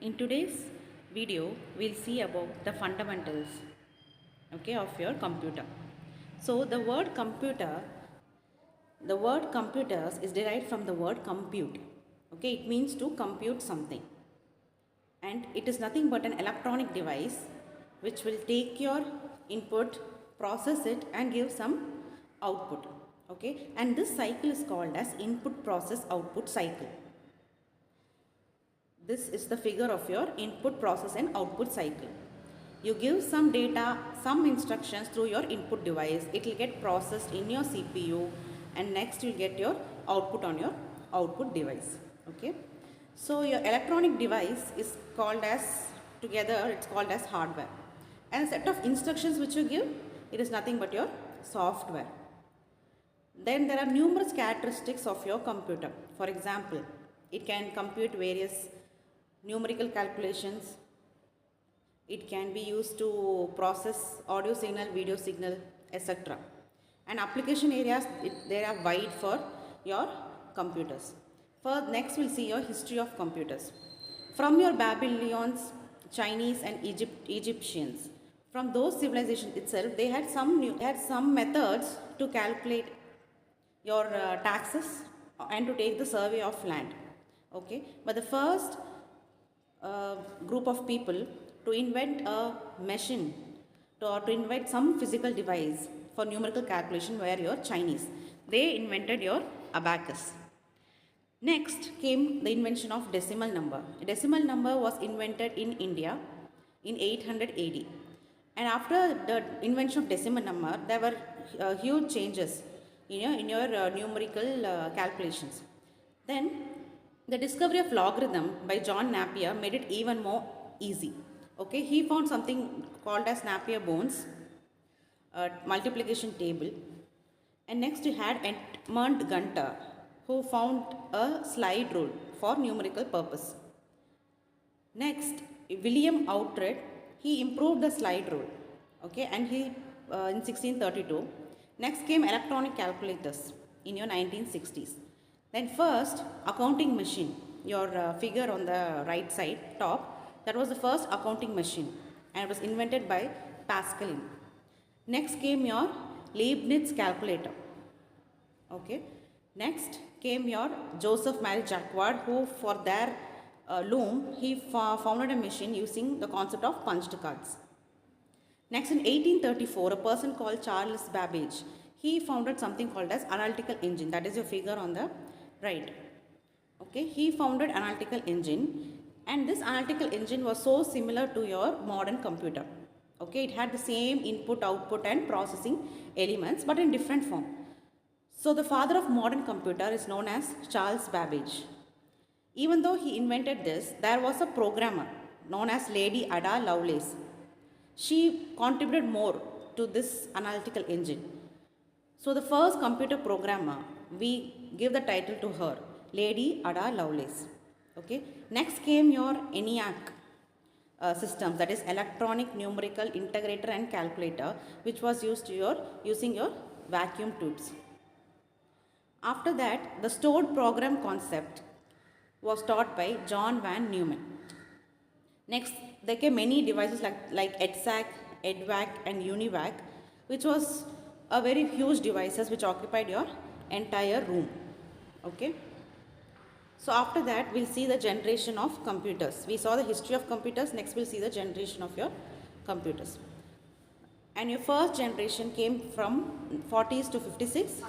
In today's video, we'll see about the fundamentals, okay, of your computer. So the word computers is derived from the word compute. Okay, it means to compute something, and it is nothing but an electronic device which will take your input, process it, and give some output. Okay, and this cycle is called as input process output cycle. This is the figure of your input process and output cycle. You give some data, some instructions through your input device. It will get processed in your CPU, and next you will get your output on your output device. Okay. So your electronic device is called as, together it's called as hardware. And a set of instructions which you give, it is nothing but your software. Then there are numerous characteristics of your computer. For example, it can compute various numerical calculations. It can be used to process audio signal, video signal, etc. And application areas, they are wide for your computers. Next we'll see your history of computers. From your Babylonians, Chinese and Egyptians, from those civilizations itself, they had some methods to calculate your taxes and to take the survey of land. Okay, but the first group of people to invent a machine to invent some physical device for numerical calculation were your Chinese. They invented your abacus. Next came the invention of decimal number. A decimal number was invented in India in 800 AD. And after the invention of decimal number, there were huge changes in your numerical calculations. Then the discovery of logarithm by John Napier made it even more easy. Okay, he found something called as Napier-Bones multiplication table. And next you had Edmund Gunter, who found a slide rule for numerical purpose. Next, William Outred, he improved the slide rule. Okay, and he in 1632. Next came electronic calculators in your 1960s. Then first, accounting machine, your figure on the right side top, that was the first accounting machine, and it was invented by Pascal. Next came your Leibniz calculator. Okay. Next came your Joseph Marie Jacquard, who for their loom, he founded a machine using the concept of punched cards. Next in 1834, a person called Charles Babbage, he founded something called as analytical engine. That is your figure on the right. Okay, he founded analytical engine, and this analytical engine was so similar to your modern computer. Okay, it had the same input, output and processing elements, but in different form. So the father of modern computer is known as Charles Babbage. Even though he invented this, there was a programmer known as Lady Ada Lovelace. She contributed more to this analytical engine. So the first computer programmer, we give the title to her, Lady Ada Lovelace. Okay. Next came your ENIAC systems, that is electronic numerical integrator and calculator, which was used using your vacuum tubes. After that, the stored program concept was taught by John Van Neumann. Next, there came many devices like EDSAC, EDVAC and UNIVAC, which was a very huge devices which occupied your entire room. Okay. So after that, we'll see the generation of computers. We saw the history of computers. Next, we'll see the generation of your computers. And your first generation came from 40s to 56.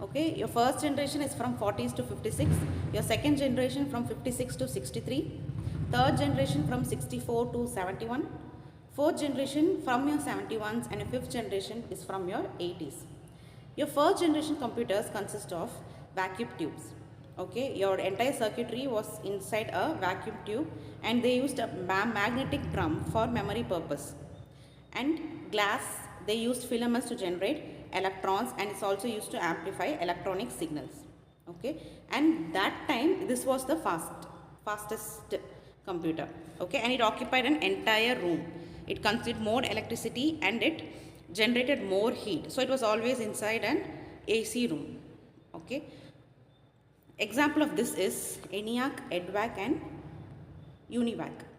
Okay, your first generation is from 40s to 56. Your second generation from 56 to 63. Third generation from 64 to 71. Fourth generation from your 71s, and your fifth generation is from your 80s. Your first generation computers consist of vacuum tubes. Okay, your entire circuitry was inside a vacuum tube, and they used a magnetic drum for memory purpose. And glass, they used filaments to generate electrons, and it's also used to amplify electronic signals. Okay, and that time this was the fastest computer. Okay, and it occupied an entire room. It consumed more electricity and it generated more heat. So it was always inside an AC room. Okay. Example of this is ENIAC, EDVAC and UNIVAC.